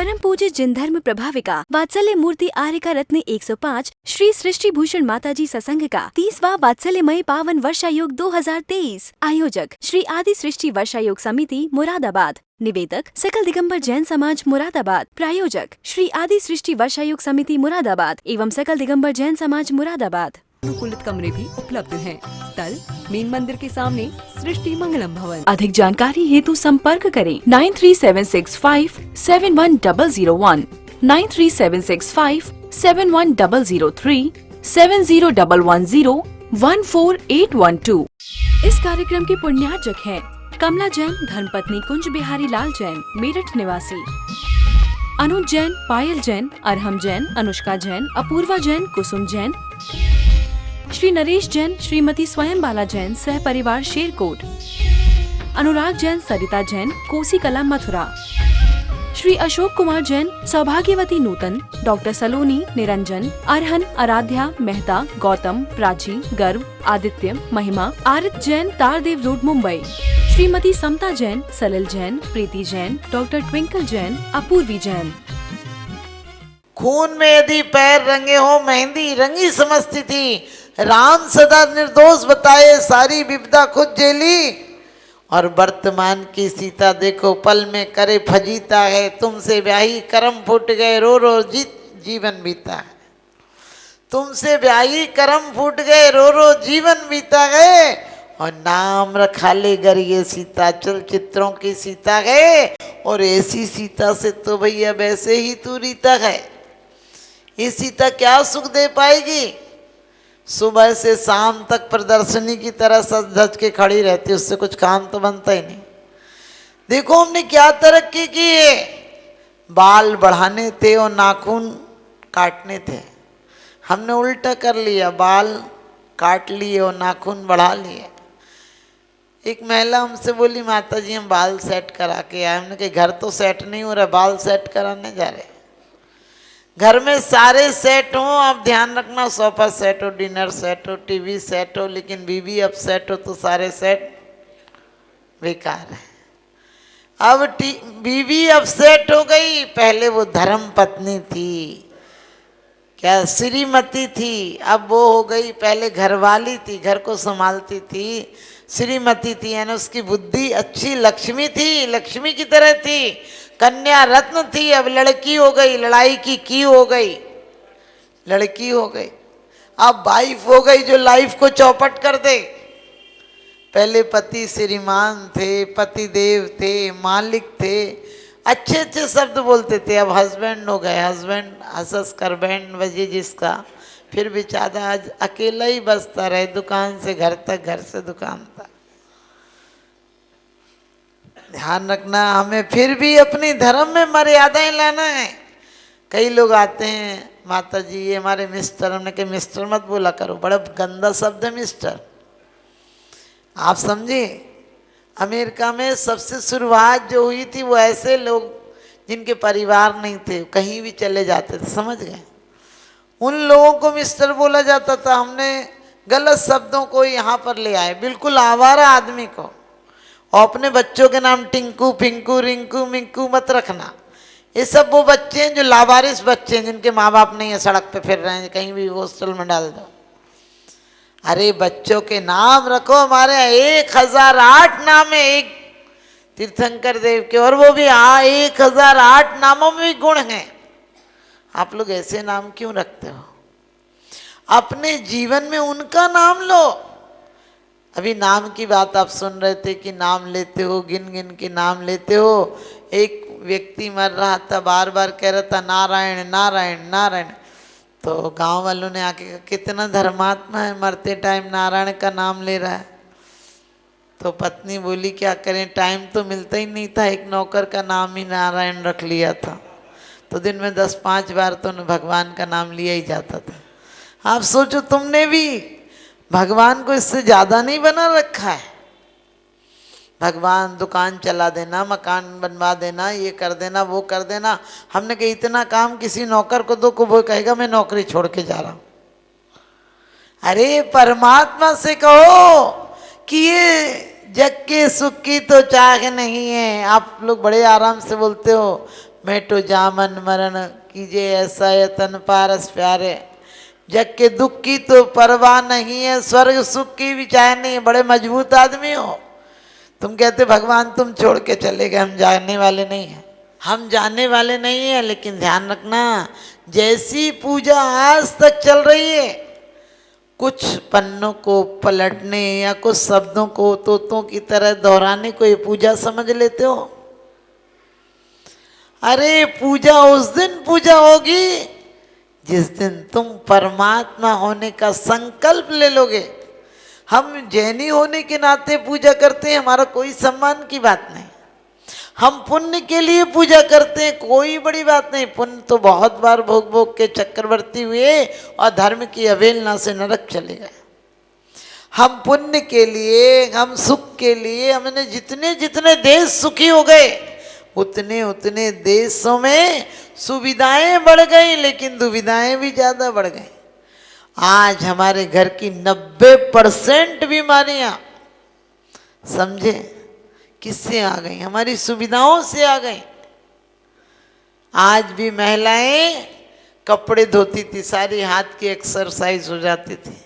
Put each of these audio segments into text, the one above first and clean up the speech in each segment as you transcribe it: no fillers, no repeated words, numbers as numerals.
परम पूज्य जिन धर्म प्रभाविका वात्सल्य मूर्ति आर्यका रत्न 105 श्री सृष्टि भूषण माताजी सत्संग का 30वां वात्सल्यमय पावन वर्षायोग 2023। आयोजक श्री आदि सृष्टि वर्षायोग समिति मुरादाबाद। निवेदक सकल दिगंबर जैन समाज मुरादाबाद। प्रायोजक श्री आदि सृष्टि वर्षायोग समिति मुरादाबाद एवं सकल दिगंबर जैन समाज मुरादाबाद। अनुकूलित कमरे भी उपलब्ध हैं। स्थल मेन मंदिर के सामने सृष्टि मंगलम भवन। अधिक जानकारी हेतु संपर्क करें 9376571001, 9376571003, 7011014812। इस कार्यक्रम के पुण्यार्जक हैं कमला जैन धर्मपत्नी कुंज बिहारी लाल जैन मेरठ निवासी, अनुज जैन, पायल जैन, अरहम जैन, अनुष्का जैन, अपूर्वा जैन, कुसुम जैन, श्री नरेश जैन, श्रीमती स्वयं बाला जैन सह परिवार शेरकोट, अनुराग जैन, सरिता जैन, कोसी कला मथुरा, श्री अशोक कुमार जैन, सौभाग्यवती नूतन, डॉक्टर सलोनी, निरंजन, अरहन, आराध्या, मेहता, गौतम, प्राची, गर्व, आदित्य, महिमा, आरित जैन, तारदेव रोड मुंबई, श्रीमती समता जैन, सलिल जैन, प्रीति जैन, डॉक्टर ट्विंकल जैन, अपूर्वी जैन। खून में यदि पैर रंगे हो मेहंदी रंगी समझती थी, राम सदा निर्दोष बताए सारी विपदा खुद झेली। और वर्तमान की सीता देखो पल में करे फजीता है, तुमसे ब्याही करम फूट गए रो रो जीवन बीता है, तुमसे ब्याही करम फूट गए रो रो जीवन बीता है। और नाम रखा ले गर ये सीता चलचित्रों की सीता है, और ऐसी सीता से तो भैया वैसे ही तू रीता है। ये सीता क्या सुख दे पाएगी? सुबह से शाम तक प्रदर्शनी की तरह सज धज के खड़ी रहती, उससे कुछ काम तो बनता ही नहीं। देखो हमने क्या तरक्की की है, बाल बढ़ाने थे और नाखून काटने थे, हमने उल्टा कर लिया, बाल काट लिए और नाखून बढ़ा लिए। एक महिला हमसे बोली माता जी हम बाल सेट करा के आए। हमने कहा घर तो सेट नहीं हो रहा, बाल सेट कराने जा रहे। घर में सारे सेट हो, आप ध्यान रखना, सोफा सेट हो, डिनर सेट हो, टीवी सेट हो, लेकिन बीवी अब सेट हो तो सारे सेट बेकार है। अब बीवी अब सेट हो गई, पहले वो धर्म पत्नी थी, क्या श्रीमती थी, अब वो हो गई, पहले घरवाली थी, घर को संभालती थी, श्रीमती थी, यानी उसकी बुद्धि अच्छी लक्ष्मी थी, लक्ष्मी की तरह थी, कन्या रत्न थी, अब लड़की हो गई, लड़ाई की हो गई, लड़की हो गई, अब वाइफ हो गई जो लाइफ को चौपट कर दे। पहले पति श्रीमान थे, पति देव थे, मालिक थे, अच्छे अच्छे शब्द बोलते थे, अब हस्बैंड हो गए, हस्बैंड हसस कर बैंड बजे जिसका, फिर बेचारा आज अकेला ही बसता रहे, दुकान से घर तक, घर से दुकान तक। ध्यान रखना, हमें फिर भी अपनी धर्म में मर्यादाएं लाना है। कई लोग आते हैं माता जी ये हमारे मिस्टर, हमने कहा मिस्टर मत बोला करो, बड़ा गंदा शब्द है मिस्टर। आप समझे, अमेरिका में सबसे शुरुआत जो हुई थी वो ऐसे लोग जिनके परिवार नहीं थे, कहीं भी चले जाते थे, समझ गए, उन लोगों को मिस्टर बोला जाता था। हमने गलत शब्दों को यहाँ पर ले आए, बिल्कुल आवारा आदमी को। और अपने बच्चों के नाम टिंकू, पिंकू, रिंकू, मिंकू मत रखना। ये सब वो बच्चे हैं जो लावारिस बच्चे हैं, जिनके माँ बाप नहीं है, सड़क पे फिर रहे हैं, कहीं भी हॉस्टल में डाल दो। अरे बच्चों के नाम रखो, हमारे 1008 नाम है एक तीर्थंकर देव के, और वो भी 1008 नामों में भी गुण हैं। आप लोग ऐसे नाम क्यों रखते हो? अपने जीवन में उनका नाम लो। अभी नाम की बात आप सुन रहे थे कि नाम लेते हो, गिन गिन के नाम लेते हो। एक व्यक्ति मर रहा था, बार बार कह रहा था नारायण नारायण नारायण, तो गांव वालों ने आके कहा कितना धर्मात्मा है, मरते टाइम नारायण का नाम ले रहा है। तो पत्नी बोली क्या करें, टाइम तो मिलता ही नहीं था, एक नौकर का नाम ही नारायण रख लिया था, तो दिन में 10-5 बार तो भगवान का नाम लिया ही जाता था। आप सोचो तुमने भी भगवान को इससे ज़्यादा नहीं बना रखा है। भगवान दुकान चला देना, मकान बनवा देना, ये कर देना, वो कर देना। हमने कहा इतना काम किसी नौकर को दो, को वो कहेगा मैं नौकरी छोड़ के जा रहा हूँ। अरे परमात्मा से कहो कि ये जग के सुख की तो चाह नहीं है। आप लोग बड़े आराम से बोलते हो मेटो जामन मरण कीजिए ऐसा यतन पारस प्यारे। जग के दुख की तो परवाह नहीं है, स्वर्ग सुख की भी चाह नहीं है। बड़े मजबूत आदमी हो तुम, कहते भगवान तुम छोड़ के चले गए, हम जाने वाले नहीं हैं, हम जाने वाले नहीं हैं। लेकिन ध्यान रखना, जैसी पूजा आज तक चल रही है, कुछ पन्नों को पलटने या कुछ शब्दों को तोतों की तरह दोहराने को ये पूजा समझ लेते हो? अरे पूजा उस दिन पूजा होगी जिस दिन तुम परमात्मा होने का संकल्प ले लोगे। हम जैनी होने के नाते पूजा करते हैं, हमारा कोई सम्मान की बात नहीं। हम पुण्य के लिए पूजा करते हैं, कोई बड़ी बात नहीं। पुण्य तो बहुत बार भोग भोग के चक्रवर्ती हुए और धर्म की अवहेलना से नरक चले गए। हम पुण्य के लिए, हम सुख के लिए, हमने जितने जितने देश सुखी हो गए उतने उतने देशों में सुविधाएं बढ़ गई, लेकिन दुविधाएं भी ज्यादा बढ़ गई। आज हमारे घर की 90% बीमारियां, समझे, किससे आ गई? हमारी सुविधाओं से आ गई। आज भी महिलाएं कपड़े धोती थी, सारी हाथ की एक्सरसाइज हो जाती थी,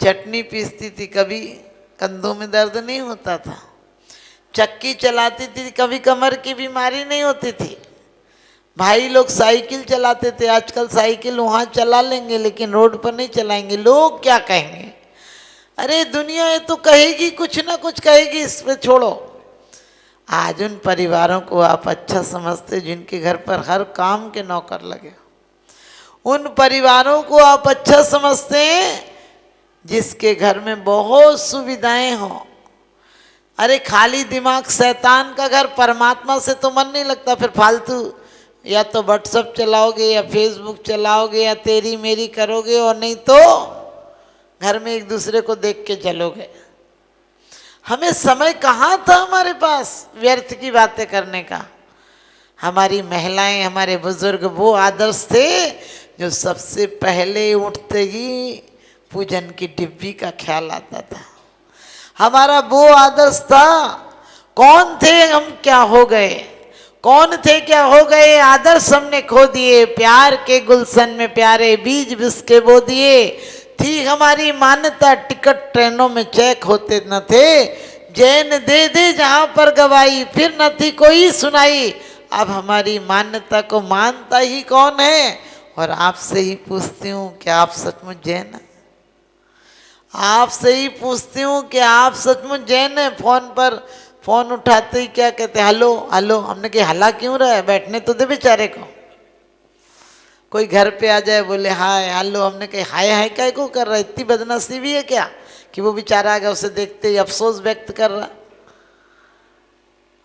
चटनी पीसती थी, कभी कंधों में दर्द नहीं होता था, चक्की चलाती थी, कभी कमर की बीमारी नहीं होती थी। भाई लोग साइकिल चलाते थे, आजकल साइकिल वहाँ चला लेंगे लेकिन रोड पर नहीं चलाएंगे, लोग क्या कहेंगे? अरे दुनिया ये तो कहेगी, कुछ ना कुछ कहेगी, इस पे छोड़ो। आज उन परिवारों को आप अच्छा समझते जिनके घर पर हर काम के नौकर लगे, उन परिवारों को आप अच्छा समझते हैं जिसके घर में बहुत सुविधाएं हों। अरे खाली दिमाग शैतान का घर, परमात्मा से तो मन नहीं लगता। फिर फालतू या तो व्हाट्सएप चलाओगे या फेसबुक चलाओगे या तेरी मेरी करोगे, और नहीं तो घर में एक दूसरे को देख के चलोगे। हमें समय कहाँ था हमारे पास व्यर्थ की बातें करने का? हमारी महिलाएं, हमारे बुजुर्ग वो आदर्श थे जो सबसे पहले उठते ही पूजन की डिब्बी का ख्याल आता था। हमारा वो आदर्श था। कौन थे हम, क्या हो गए? कौन थे, क्या हो गए? आदर्श हमने खो दिए। प्यार के गुलशन में प्यारे बीज बिस के बो दिए। थी हमारी मान्यता, टिकट ट्रेनों में चेक होते न थे। जैन दे दे जहां पर गवाई, फिर न थी कोई सुनाई। अब हमारी मान्यता को मानता ही कौन है? और आपसे ही पूछती हूँ कि आप सचमुच जैन हैं? आपसे ही पूछती हूँ कि आप सचमुच जैन हैं? फोन पर फोन उठाते ही क्या कहते हैं? Hello hello. हमने कहा हल्ला क्यों रहा है, बैठने तो दे बेचारे को। कोई घर पे आ जाए बोले हाय हेलो, हमने कहा हाय हाय काय को कर रहा है? इतनी बदनसीबी है क्या कि वो बेचारा आ गया, उसे देखते ही अफसोस व्यक्त कर रहा।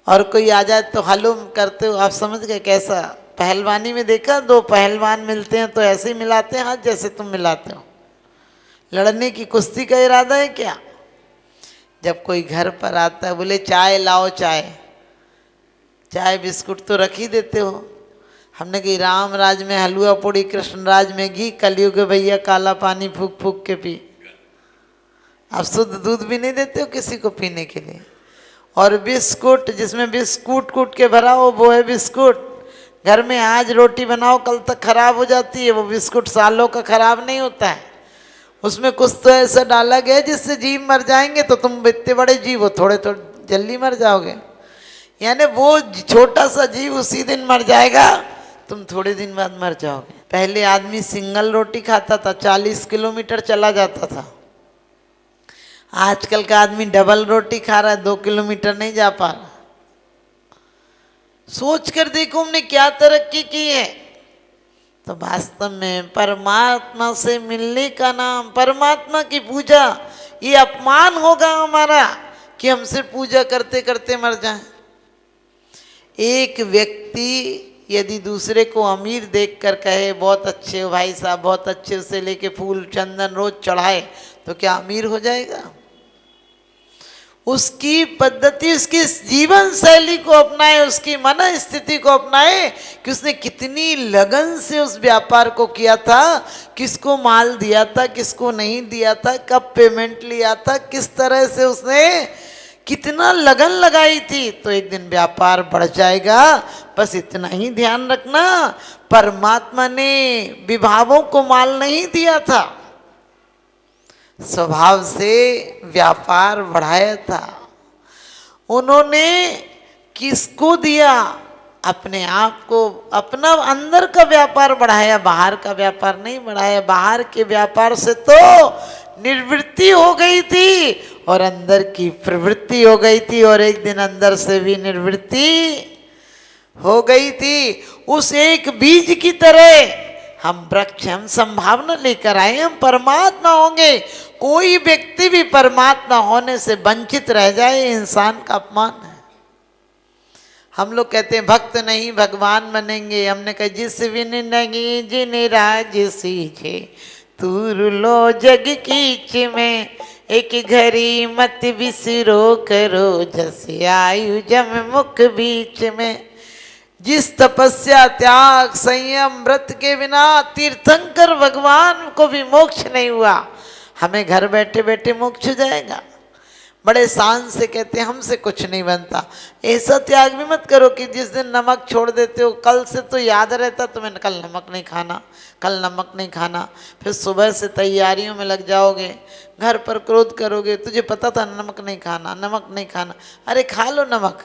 और कोई आ जाए तो हेलो करते हो। आप समझ गए कैसा? पहलवानी में देखा, दो पहलवान मिलते हैं तो ऐसे ही मिलाते हैं हाथ जैसे तुम मिलाते हो। लड़ने की कुश्ती का इरादा है क्या? जब कोई घर पर आता है बोले चाय लाओ, चाय चाय बिस्कुट तो रख ही देते हो। हमने कही राम राज में हलवा पूड़ी, कृष्ण राज में घी, कलयुग भैया काला पानी फूक फूक के पी। आप शुद्ध दूध भी नहीं देते हो किसी को पीने के लिए। और बिस्कुट, जिसमें बिस्कुट कूट के भरा हो वो है बिस्कुट। घर में आज रोटी बनाओ कल तक खराब हो जाती है, वो बिस्कुट सालों का खराब नहीं होता है। उसमें कुछ तो ऐसा डाला गया जिससे जीव मर जाएंगे, तो तुम इतने बड़े जीव हो थोड़े थोड़े जल्दी मर जाओगे। यानी वो छोटा सा जीव उसी दिन मर जाएगा, तुम थोड़े दिन बाद मर जाओगे। पहले आदमी सिंगल रोटी खाता था, 40 किलोमीटर चला जाता था। आजकल का आदमी डबल रोटी खा रहा है, 2 किलोमीटर नहीं जा पा रहा। सोच कर देखो हमने क्या तरक्की की है। तो वास्तव में परमात्मा से मिलने का नाम, परमात्मा की पूजा, ये अपमान होगा हमारा कि हम सिर्फ पूजा करते करते मर जाएं। एक व्यक्ति यदि दूसरे को अमीर देखकर कहे बहुत अच्छे हो भाई साहब, बहुत अच्छे, उसे लेके फूल चंदन रोज चढ़ाए, तो क्या अमीर हो जाएगा? उसकी पद्धति, उसकी जीवन शैली को अपनाए, उसकी मन स्थिति को अपनाए कि उसने कितनी लगन से उस व्यापार को किया था, किसको माल दिया था, किसको नहीं दिया था, कब पेमेंट लिया था, किस तरह से उसने कितना लगन लगाई थी, तो एक दिन व्यापार बढ़ जाएगा। बस इतना ही ध्यान रखना, परमात्मा ने विभावों को माल नहीं दिया था, स्वभाव से व्यापार बढ़ाया था। उन्होंने किसको दिया? अपने आप को, अपना अंदर का व्यापार बढ़ाया, बाहर का व्यापार नहीं बढ़ाया। बाहर के व्यापार से तो निर्वृत्ति हो गई थी और अंदर की प्रवृत्ति हो गई थी, और एक दिन अंदर से भी निर्वृत्ति हो गई थी। उस एक बीज की तरह हम वृक्ष, हम संभावना लेकर आए, हम परमात्मा होंगे। कोई व्यक्ति भी परमात्मा होने से वंचित रह जाए, इंसान का अपमान है। हम लोग कहते हैं भक्त नहीं भगवान बनेंगे। हमने कहा जिस विनगी जिन राज सीझे तूर लो जग कीच में, एक घड़ी मत विसरो करो जस आयु जम मुख बीच में। जिस तपस्या त्याग संयम व्रत के बिना तीर्थंकर भगवान को भी मोक्ष नहीं हुआ, हमें घर बैठे बैठे मोक्ष हो जाएगा। बड़े शान से कहते हैं हमसे कुछ नहीं बनता। ऐसा त्याग भी मत करो कि जिस दिन नमक छोड़ देते हो कल से तो याद रहता तुम्हें कल नमक नहीं खाना, कल नमक नहीं खाना। फिर सुबह से तैयारियों में लग जाओगे, घर पर क्रोध करोगे, तुझे पता था नमक नहीं खाना, नमक नहीं खाना। अरे खा लो नमक,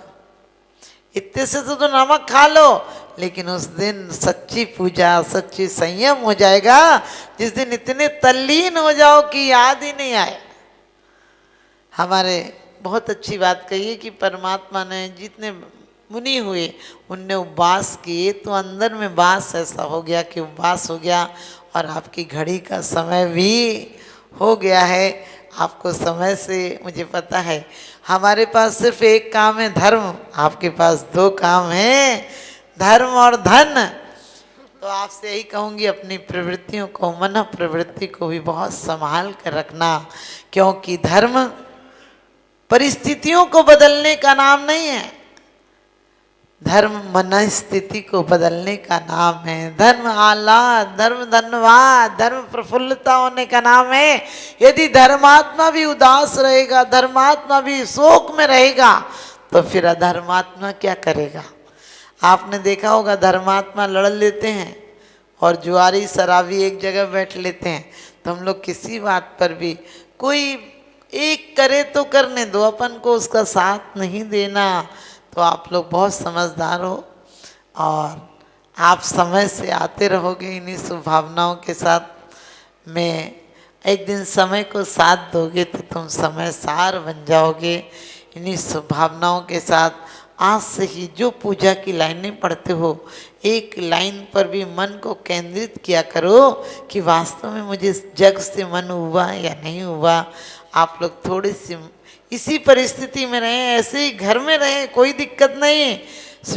इतने से तो नमक खा लो, लेकिन उस दिन सच्ची पूजा, सच्ची संयम हो जाएगा जिस दिन इतने तल्लीन हो जाओ कि याद ही नहीं आए। हमारे बहुत अच्छी बात कही है कि परमात्मा ने जितने मुनि हुए उनने उपवास किए, तो अंदर में वास ऐसा हो गया कि उपवास हो गया, और आपकी घड़ी का समय भी हो गया है। आपको समय से मुझे पता है, हमारे पास सिर्फ एक काम है धर्म, आपके पास दो काम हैं, धर्म और धन। तो आपसे यही कहूँगी अपनी प्रवृत्तियों को, मन प्रवृत्ति को भी बहुत संभाल कर रखना, क्योंकि धर्म परिस्थितियों को बदलने का नाम नहीं है, धर्म मन स्थिति को बदलने का नाम है। धर्म आह्लाद, धर्म धन्यवाद, धर्म प्रफुल्लता होने का नाम है। यदि धर्मात्मा भी उदास रहेगा, धर्मात्मा भी शोक में रहेगा, तो फिर अधर्मात्मा क्या करेगा? आपने देखा होगा धर्मात्मा लड़ लेते हैं और जुआरी शराबी एक जगह बैठ लेते हैं, तो हम लोग किसी बात पर भी कोई एक करे तो करने दो, अपन को उसका साथ नहीं देना। तो आप लोग बहुत समझदार हो और आप समय से आते रहोगे इन्हीं शुभ भावनाओं के साथ। मैं एक दिन समय को साथ दोगे तो तुम समय सार बन जाओगे। इन्हीं शुभ भावनाओं के साथ आज से ही जो पूजा की लाइनें पढ़ते हो, एक लाइन पर भी मन को केंद्रित किया करो कि वास्तव में मुझे जग से मन हुआ या नहीं हुआ। आप लोग थोड़ी सी इसी परिस्थिति में रहें, ऐसे ही घर में रहें, कोई दिक्कत नहीं।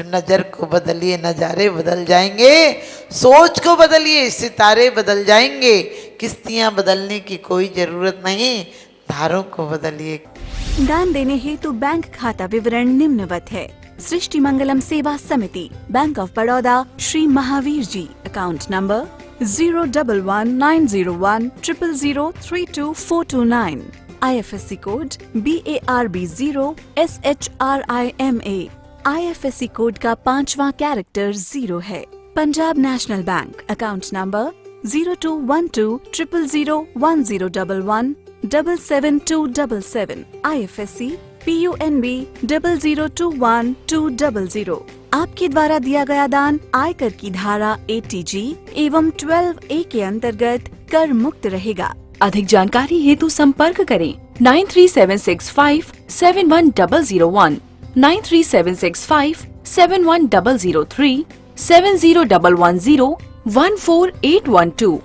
नज़र को बदलिए, नज़ारे बदल जाएंगे। सोच को बदलिए, सितारे बदल जाएंगे। किश्तियाँ बदलने की कोई ज़रूरत नहीं, धारों को बदलिए। दान देने हेतु बैंक खाता विवरण निम्नवत है। सृष्टि Mangalam Seva Samiti, bank of Baroda, Shri Mahavir ji, account number 011901000322429, IFSC code BARB 0SHRIMA, IFSC code का 5वां कैरेक्टर 0 है। Punjab national bank, account number 0212001011777277, IFSC PUNB 0021200। आपके द्वारा दिया गया दान आयकर की धारा 80G एवं 12A के अंतर्गत कर मुक्त रहेगा। अधिक जानकारी हेतु संपर्क करें 9376571001, 9376571003, 7011014812।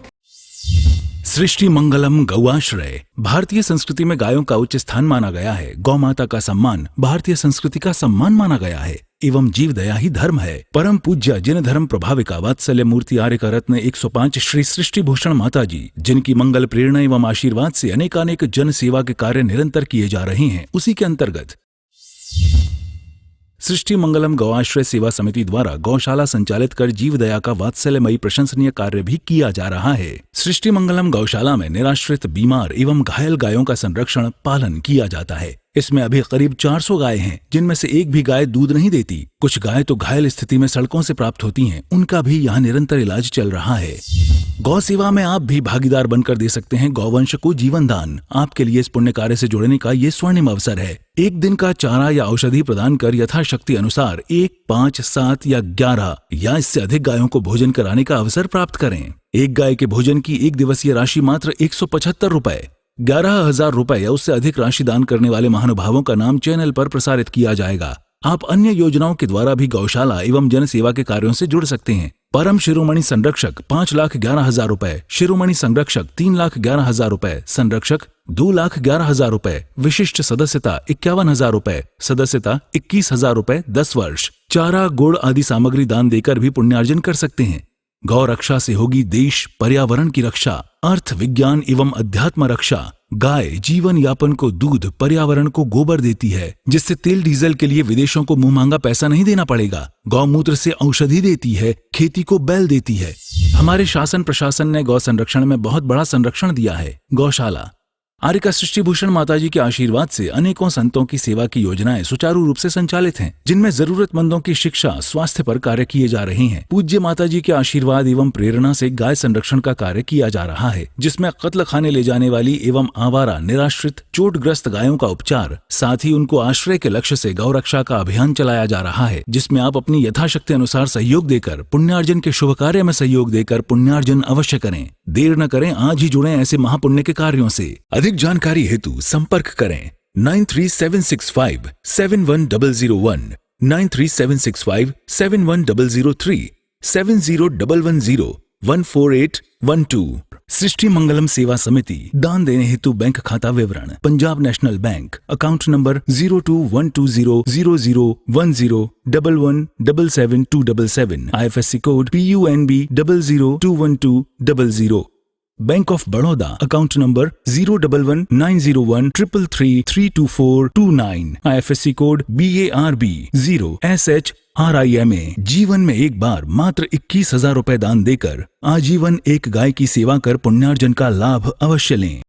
सृष्टि मंगलम गौआश्रय। भारतीय संस्कृति में गायों का उच्च स्थान माना गया है। गौ माता का सम्मान भारतीय संस्कृति का सम्मान माना गया है एवं जीव दया ही धर्म है। परम पूज्य जिन धर्म प्रभाविका वात्सल्य मूर्ति आर्य का रत्न 105 श्री सृष्टि भूषण माता जी, जिनकी मंगल प्रेरणा एवं आशीर्वाद से अनेकानेक जन सेवा के कार्य निरंतर किए जा रहे हैं, उसी के अंतर्गत सृष्टि मंगलम गौआश्रय सेवा समिति द्वारा गौशाला संचालित कर जीव दया का वात्सल्यमयी प्रशंसनीय कार्य भी किया जा रहा है। सृष्टि मंगलम गौशाला में निराश्रित, बीमार एवं घायल गायों का संरक्षण पालन किया जाता है। इसमें अभी करीब 400 गाय हैं, जिनमें से एक भी गाय दूध नहीं देती। कुछ गाय तो घायल स्थिति में सड़कों से प्राप्त होती हैं, उनका भी यहाँ निरंतर इलाज चल रहा है। गौ सेवा में आप भी भागीदार बनकर दे सकते हैं गौवंश को जीवन दान। आपके लिए इस पुण्य कार्य से जुड़ने का ये स्वर्णिम अवसर है। एक दिन का चारा या औषधि प्रदान कर यथाशक्ति अनुसार 1, 5, 7 या 11 या इससे अधिक गायों को भोजन कराने का अवसर प्राप्त करें। एक गाय के भोजन की एक दिवसीय राशि मात्र 175 रुपए। 11,000 रुपए या उससे अधिक राशि दान करने वाले महानुभावों का नाम चैनल पर प्रसारित किया जाएगा। आप अन्य योजनाओं के द्वारा भी गौशाला एवं जन सेवा के कार्यों से जुड़ सकते हैं। परम शिरोमणि संरक्षक 5,11,000 रुपए, शिरोमणि संरक्षक 3,11,000 रुपए, संरक्षक 2,11,000 रुपए, विशिष्ट सदस्यता 51,000 रुपए, सदस्यता 21,000 रुपए 10 वर्ष। चारा, गुड़ आदि सामग्री दान देकर भी पुण्यार्जन कर सकते हैं। गौ रक्षा से होगी देश पर्यावरण की रक्षा, अर्थ विज्ञान एवं अध्यात्म रक्षा। गाय जीवन यापन को दूध, पर्यावरण को गोबर देती है, जिससे तेल डीजल के लिए विदेशों को मुंह मांगा पैसा नहीं देना पड़ेगा। गौमूत्र से औषधि देती है, खेती को बैल देती है। हमारे शासन प्रशासन ने गौ संरक्षण में बहुत बड़ा संरक्षण दिया है। गौशाला आर्यका सृष्टि भूषण माताजी के आशीर्वाद से अनेकों संतों की सेवा की योजनाएं सुचारू रूप से संचालित हैं, जिनमें जरूरतमंदों की शिक्षा, स्वास्थ्य पर कार्य किए जा रहे हैं। पूज्य माताजी के आशीर्वाद एवं प्रेरणा से गाय संरक्षण का कार्य किया जा रहा है, जिसमें कत्ल खाने ले जाने वाली एवं आवारा, निराश्रित, चोटग्रस्त गायों का उपचार, साथ ही उनको आश्रय के लक्ष्य से गौ रक्षा का अभियान चलाया जा रहा है, जिसमें आप अपनी यथाशक्ति अनुसार सहयोग देकर पुण्यार्जन के शुभ कार्य में सहयोग देकर पुण्यार्जन अवश्य करें। देर न करें, आज ही जुड़ें ऐसे महापुण्य के कार्यों से। अधिक जानकारी हेतु संपर्क करें 93,765,71001, 93,765,71003, 7011014812। सृष्टि मंगलम सेवा समिति। दान देने हेतु बैंक खाता विवरण: Punjab national bank, account number 02120000117777, IFSC code PUNB 0021200। Bank of Baroda, account number 0119013332429, IFSC code BARB 0SHRIMA। जीवन में एक बार मात्र 21,000 रुपए दान देकर आजीवन एक गाय की सेवा कर पुण्यार्जन का लाभ अवश्य लें।